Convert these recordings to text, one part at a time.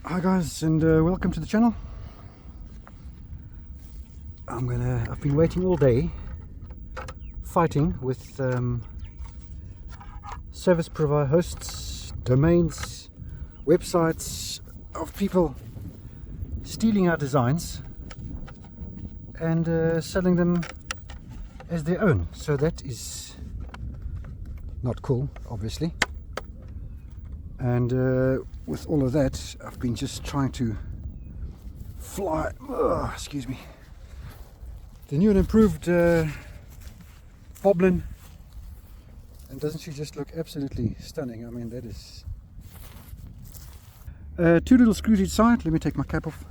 Hi guys, and welcome to the channel. I've been waiting all day, fighting with service provider hosts, domains, websites of people stealing our designs and selling them as their own. So that is not cool, obviously. And with all of that, I've been just trying to fly, excuse me, the new and improved Boblin. And doesn't she just look absolutely stunning? I mean, that is two little screws each side. Let me take my cap off.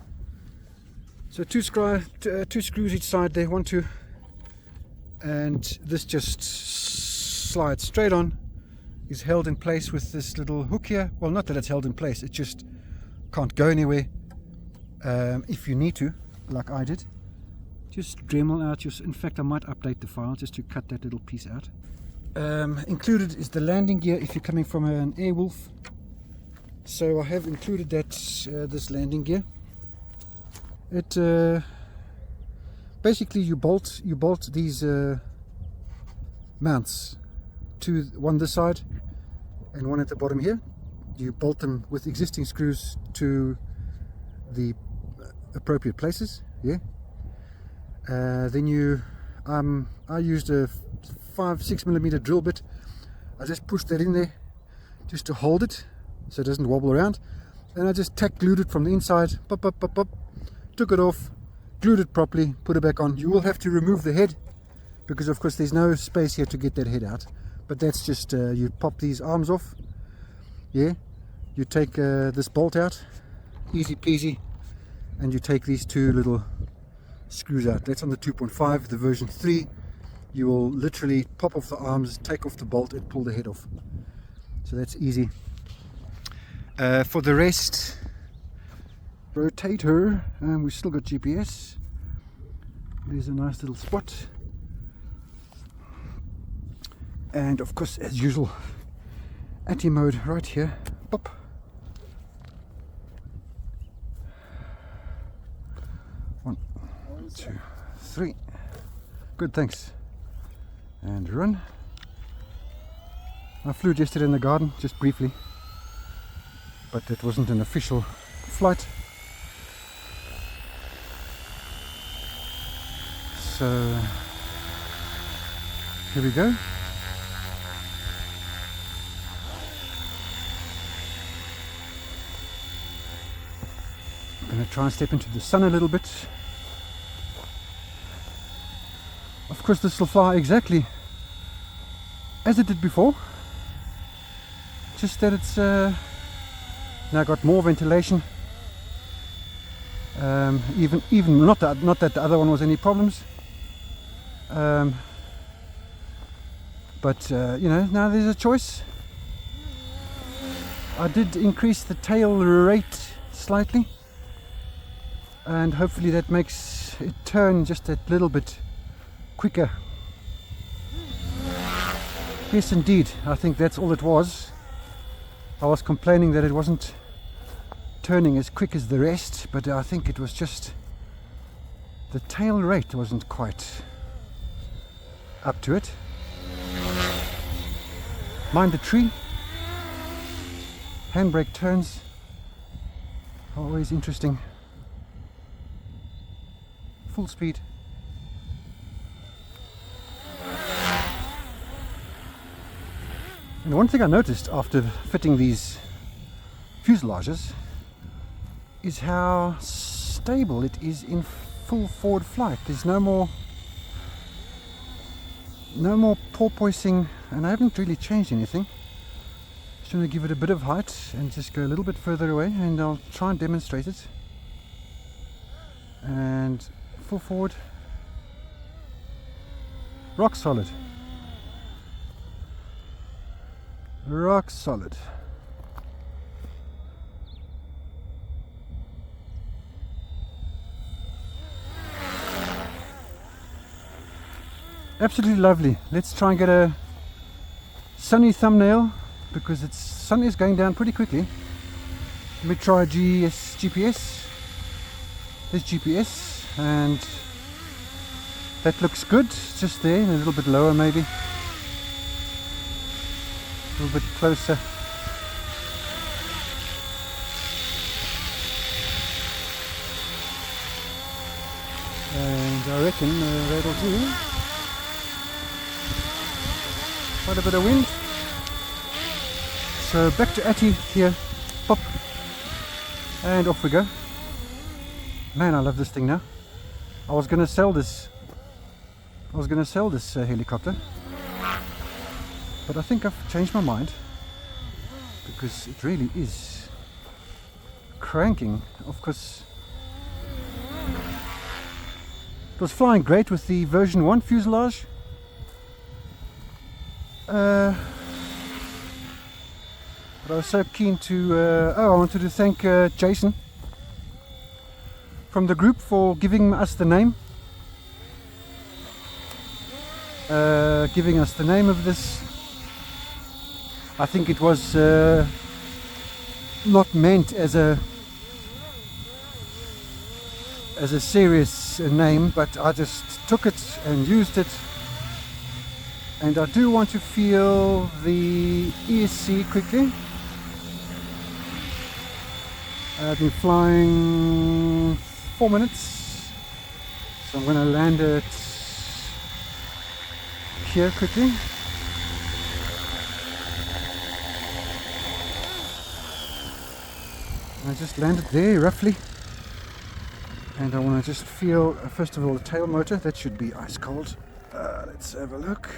So two screws each side there, 1, 2, and this just slides straight on. Is held in place with this little hook here. Well, not that it's held in place, it just can't go anywhere. If you need to, like I did, just Dremel out. In fact, I might update the file just to cut that little piece out. Included is the landing gear if you're coming from an Airwolf. So I have included that this landing gear. It basically you bolt these mounts to one this side and one at the bottom here. You bolt them with existing screws to the appropriate places. Yeah. Then I used a 5-6mm drill bit. I just pushed that in there just to hold it so it doesn't wobble around, and I just tack glued it from the inside. Pop, pop, pop, pop. Took it off, glued it properly, put it back on. You will have to remove the head because of course there's no space here to get that head out. But that's just, you pop these arms off, yeah, you take this bolt out, easy peasy, and you take these two little screws out. That's on the 2.5, the version 3, you will literally pop off the arms, take off the bolt and pull the head off. So that's easy. For the rest, rotator, and we've still got GPS. There's a nice little spot. And of course, as usual, anti mode right here. Pop. One, 2, 3. Good, thanks. And run. I flew yesterday in the garden, just briefly, but it wasn't an official flight. So here we go. I'm going to try and step into the sun a little bit. Of course this will fly exactly as it did before, just that it's now got more ventilation. Even not that the other one was any problems, but you know, now there's a choice. I did increase the tail rate slightly, and hopefully that makes it turn just a little bit quicker. Yes, indeed, I think that's all it was. I was complaining that it wasn't turning as quick as the rest, but I think it was just the tail rate wasn't quite up to it. Mind the tree. Handbrake turns, always interesting. Full speed. And one thing I noticed after fitting these fuselages is how stable it is in full forward flight. There's no more porpoising, and I haven't really changed anything. Just going to give it a bit of height and just go a little bit further away, and I'll try and demonstrate it. And full forward, rock solid. Rock solid. Absolutely lovely. Let's try and get a sunny thumbnail because the sun is going down pretty quickly. Let me try GPS. There's GPS, and that looks good. Just there, a little bit lower maybe. A little bit closer. And I reckon that'll do. Quite a bit of wind. So back to Atty here. Pop. And off we go. Man, I love this thing now. I was going to sell this. Helicopter. But I think I've changed my mind. Because it really is cranking. Of course, it was flying great with the version 1 fuselage. But I was so keen to... I wanted to thank Jason from the group for giving us the name. Giving us the name of this. I think it was not meant as a serious name, but I just took it and used it. And I do want to feel the ESC quickly. I've been flying 4 minutes, so I'm going to land it here quickly. I just landed there roughly, and I want to just feel first of all the tail motor. That should be ice cold. Let's have a look.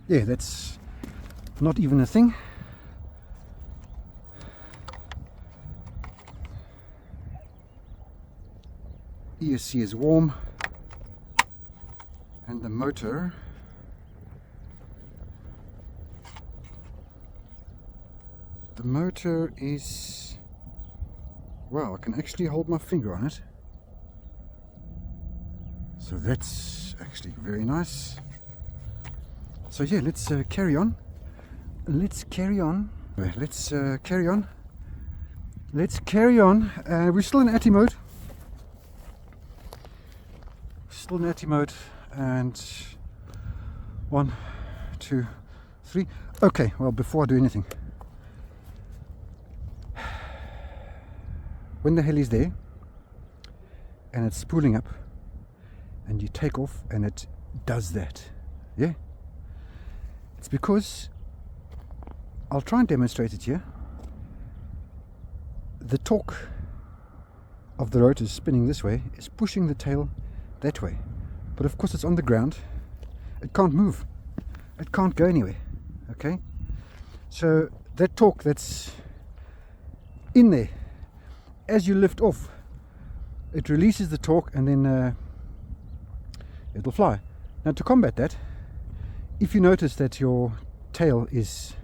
Yeah, that's not even a thing. ESC is warm, and the motor is, wow, I can actually hold my finger on it, so that's actually very nice. So yeah, let's carry on. We're still in Atty mode. And 1, 2, 3. Okay, well, before I do anything, when the heli's there and it's spooling up and you take off and it does that, yeah, it's because, I'll try and demonstrate it here, the torque of the rotor spinning this way is pushing the tail that way, but of course it's on the ground, it can't move, it can't go anywhere. Okay, so that torque that's in there, as you lift off, it releases the torque, and then it'll fly. Now, to combat that, if you notice that your tail is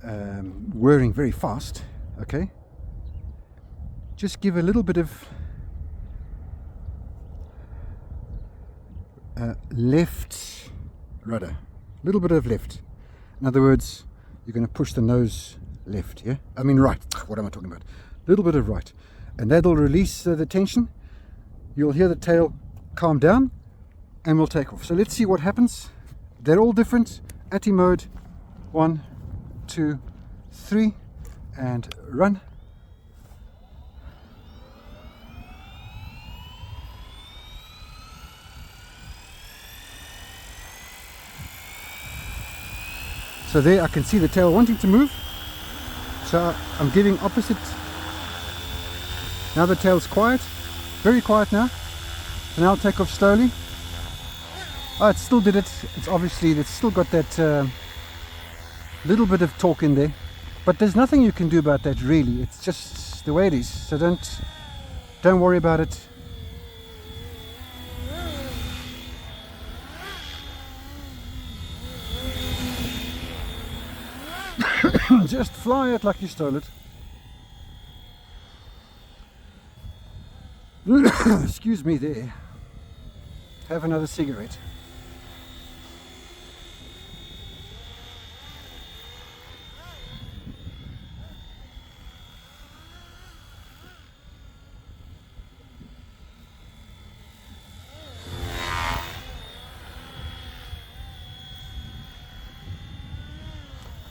whirring very fast, okay, just give a little bit of left rudder, a little bit of left. In other words, you're going to push the nose left, yeah? I mean right, what am I talking about? A little bit of right, and that'll release the tension. You'll hear the tail calm down and we'll take off. So let's see what happens. They're all different. Atty mode, 1, 2, 3, and run. So there I can see the tail wanting to move, so I'm giving opposite. Now the tail's quiet, very quiet now, so now I'll take off slowly. Oh, it still did it. It's obviously, it's still got that little bit of torque in there, but there's nothing you can do about that really. It's just the way it is, so don't worry about it. Just fly it like you stole it. Excuse me there. Have another cigarette.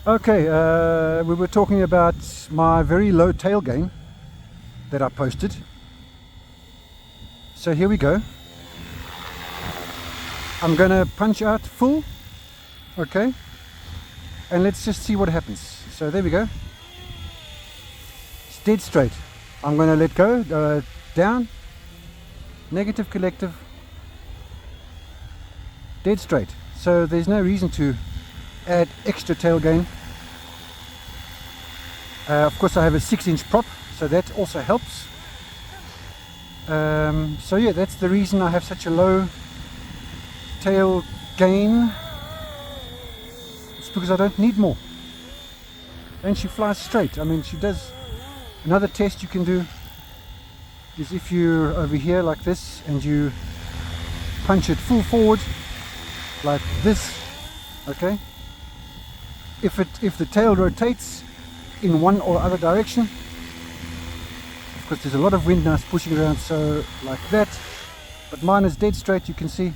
Okay, we were talking about my very low tail gain that I posted. So here we go. I'm gonna punch out full, okay, and let's just see what happens. So there we go. It's dead straight. I'm gonna let go, down, negative, collective, dead straight. So there's no reason to add extra tail gain. Of course I have a 6-inch prop, so that also helps. So yeah, that's the reason I have such a low tail gain. It's because I don't need more. And she flies straight. I mean, she does. Another test you can do is if you're over here like this and you punch it full forward like this, okay, if the tail rotates in one or other direction, of course there's a lot of wind now, it's pushing around, so like that, but mine is dead straight. You can see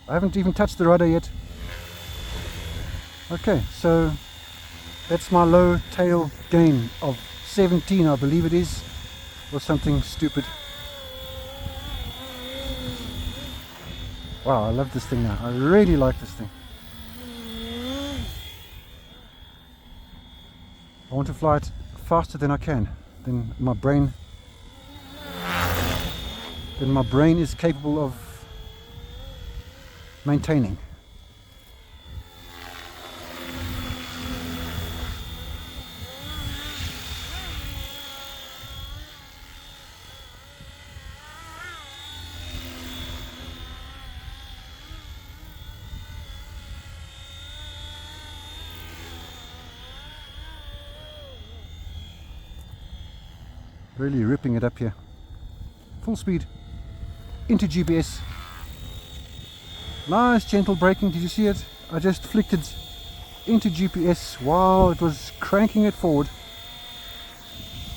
I haven't even touched the rudder yet. Okay, so that's my low tail gain of 17, I believe it is, or something stupid. Wow, I love this thing now. I really like this thing. I want to fly it faster than I can, than my brain is capable of maintaining. Really ripping it up here. Full speed into GPS. Nice gentle braking. Did you see it? I just flicked it into GPS while it was cranking it forward,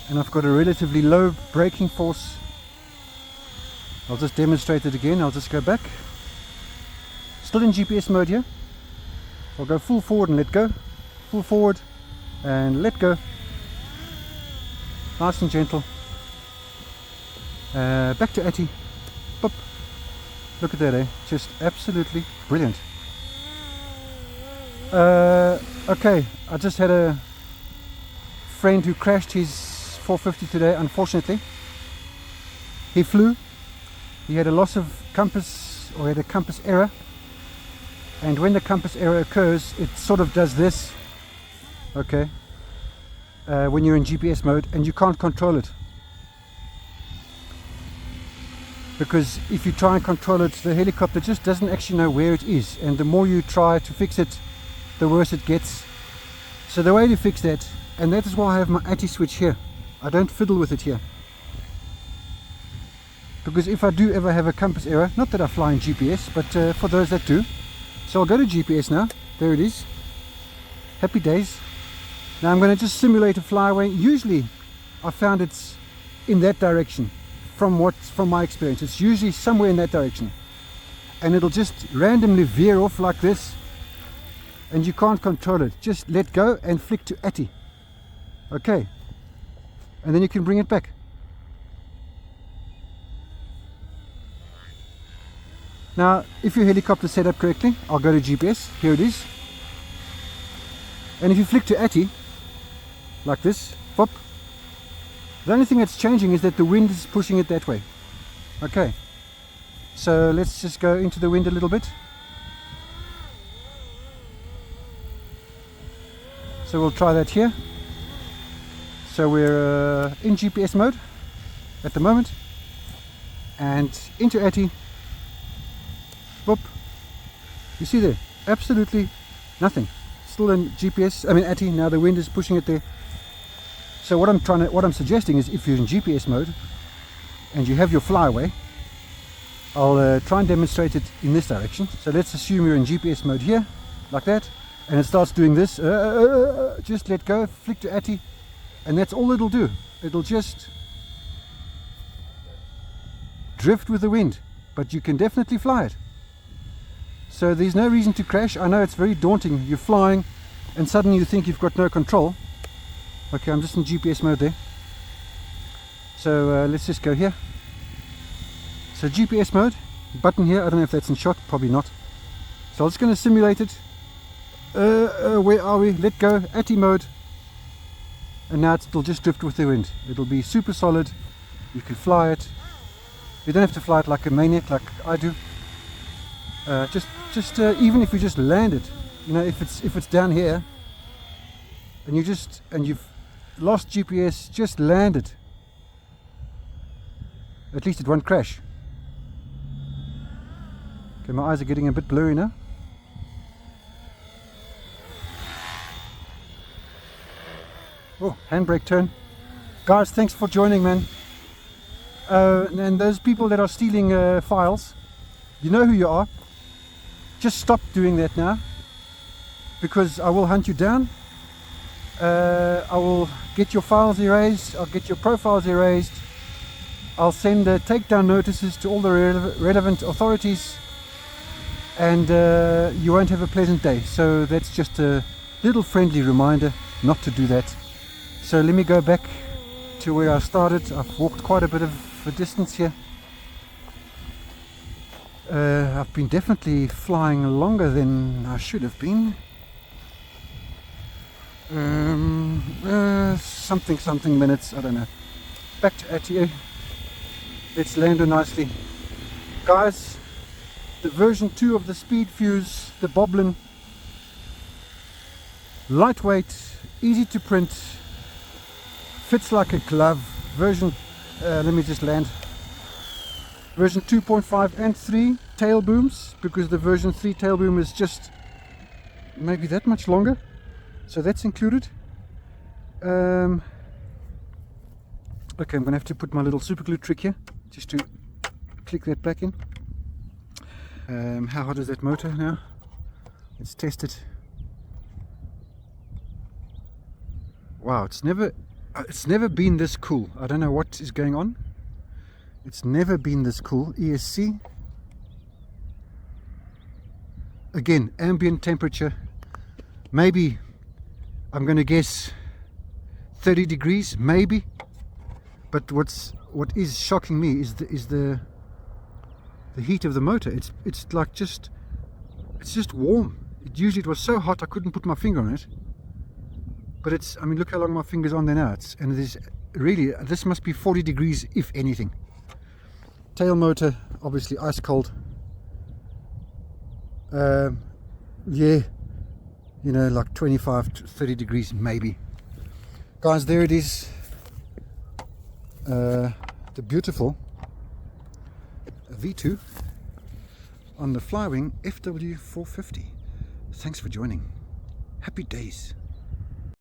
and I've got a relatively low braking force. I'll just demonstrate it again. I'll just go back. Still in GPS mode here. I'll go full forward and let go. Full forward and let go. Nice and gentle. Back to Atty. Boop. Look at that, eh? Just absolutely brilliant. Okay, I just had a friend who crashed his 450 today, unfortunately. He flew. He had a loss of compass, or he had a compass error. And when the compass error occurs, it sort of does this. Okay. When you're in GPS mode and you can't control it, because if you try and control it, the helicopter just doesn't actually know where it is, and the more you try to fix it, the worse it gets. So the way to fix that, and that is why I have my ATI switch here, I don't fiddle with it here, because if I do ever have a compass error, not that I fly in GPS, but for those that do, so I'll go to GPS now. There it is. Happy days. Now I'm going to just simulate a flyaway. Usually I found it's in that direction, from my experience. It's usually somewhere in that direction, and it'll just randomly veer off like this, and you can't control it. Just let go and flick to ATI. Okay, and then you can bring it back. Now if your helicopter is set up correctly, I'll go to GPS. Here it is. And if you flick to ATI like this, pop, the only thing that's changing is that the wind is pushing it that way. Okay, so let's just go into the wind a little bit. So we'll try that here. So we're in GPS mode at the moment, and into ATI. Whoop. You see there, absolutely nothing. Still in GPS, I mean ATI. Now the wind is pushing it there. So what I'm suggesting is, if you're in GPS mode and you have your flyaway, I'll try and demonstrate it in this direction. So let's assume you're in GPS mode here, like that, and it starts doing this. Just let go, flick to ATI, and that's all it'll do. It'll just drift with the wind, but you can definitely fly it. So there's no reason to crash. I know it's very daunting. You're flying, and suddenly you think you've got no control. Okay, I'm just in GPS mode there. So let's just go here. So GPS mode, button here, I don't know if that's in shot, probably not. So I'm just going to simulate it. Where are we? Let go, ATI mode. And now it'll just drift with the wind. It'll be super solid. You can fly it. You don't have to fly it like a maniac like I do. Just even if you just land it, you know, if it's down here and you've lost GPS, just land it. At least it won't crash. Okay, my eyes are getting a bit blurry now. Oh, handbrake turn. Guys, thanks for joining, man. And those people that are stealing files, you know who you are. Just stop doing that now, because I will hunt you down. I will get your files erased. I'll get your profiles erased. I'll send takedown notices to all the relevant authorities, and you won't have a pleasant day. So that's just a little friendly reminder not to do that. So let me go back to where I started. I've walked quite a bit of a distance here. I've been definitely flying longer than I should have been. Something minutes, I don't know. Back to ATI. Let's land her nicely. Guys, the version 2 of the Speed Fuse, the Boblin. Lightweight, easy to print, fits like a glove. Version, let me just land. Version 2.5 and 3 tail booms, because the version 3 tail boom is just maybe that much longer. So that's included. Okay, I'm gonna have to put my little super glue trick here just to click that back in. How hot is that motor now? Let's test it. Wow, it's never been this cool. I don't know what is going on. It's never been this cool. ESC. Again, ambient temperature. Maybe, I'm going to guess 30 degrees, maybe. But what is shocking me is the heat of the motor. It's like it's just warm. Usually it was so hot I couldn't put my finger on it. But it's, I mean, look how long my finger's on there now. And it is really, this must be 40 degrees if anything. Tail motor, obviously ice cold. Yeah, you know, like 25 to 30 degrees maybe. Guys, there it is. The beautiful V2 on the Flywing FW450. Thanks for joining. Happy days.